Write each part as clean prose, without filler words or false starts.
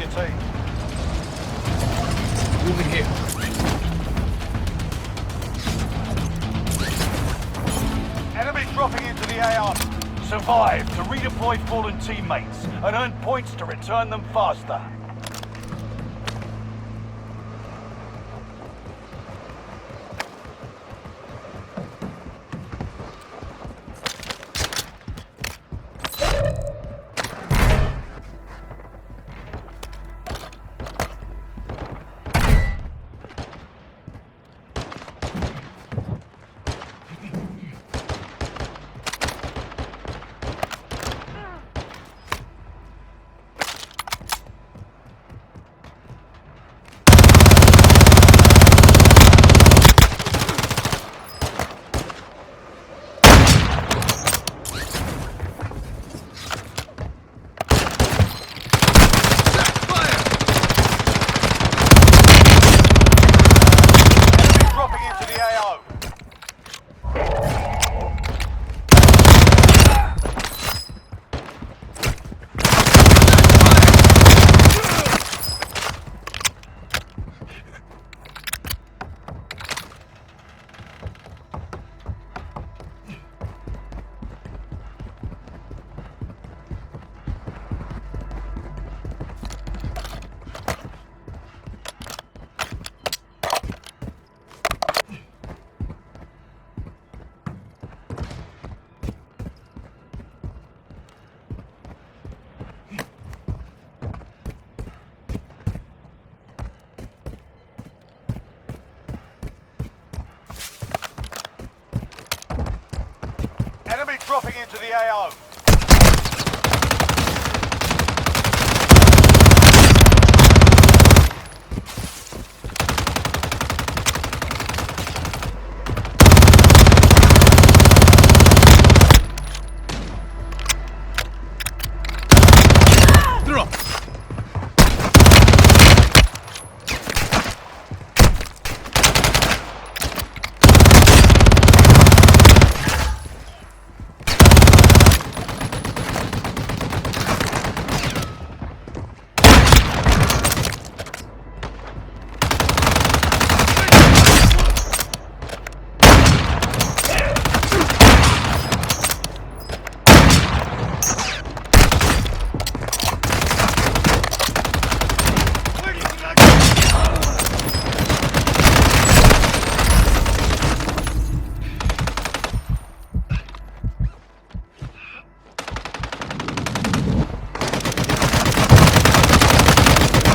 team. Moving here. Enemy dropping into the AR. Survive to redeploy fallen teammates and earn points to return them faster. Dropping into the AO. Enemy dropping into the AO. Drop.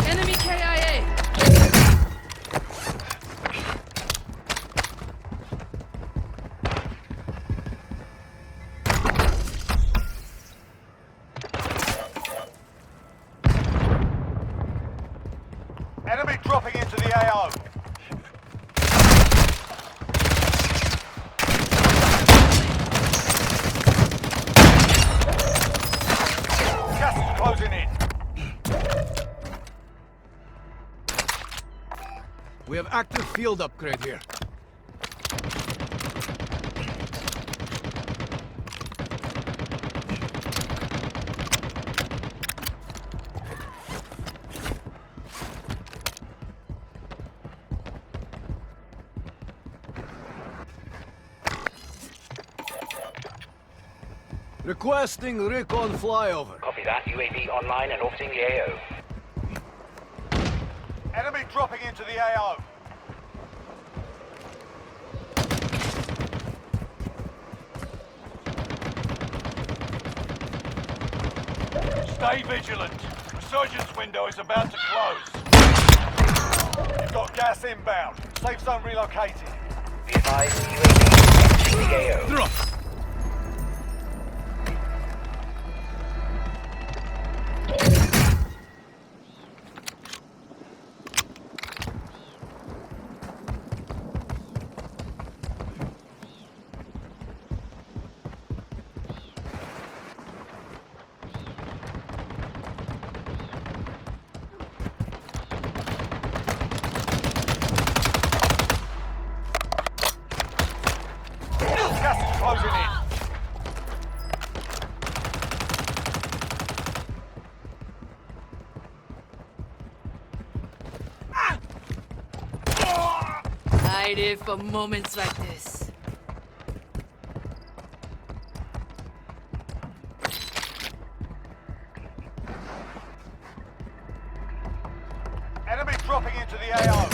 Enemy KIA! Enemy dropping into the AO. Gas is closing in. We have active field upgrade here. Requesting recon flyover. Copy that. UAV online and orbiting the AO. Enemy dropping into the AO. Stay vigilant. Resurgence window is about to close. You've got gas inbound. Safe zone relocated. Be advised, UAV exiting the AO. Drop. Gas is closing I live for moments like this. Enemy dropping into the AO.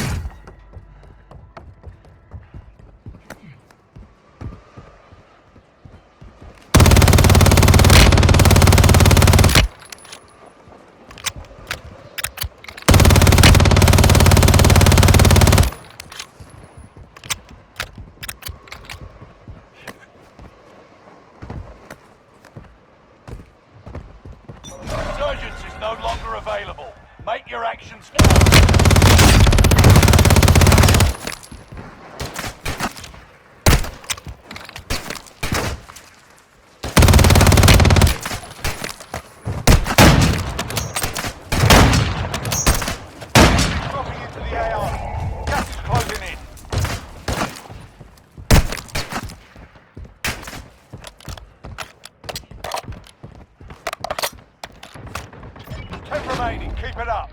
Resurgence is no longer available. Make your actions count. Dropping into the AO. Gas is closing in. 10 remaining. Keep it up.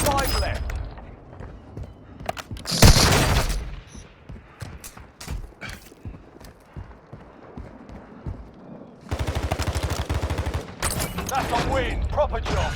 Five left. That's a win. Proper job.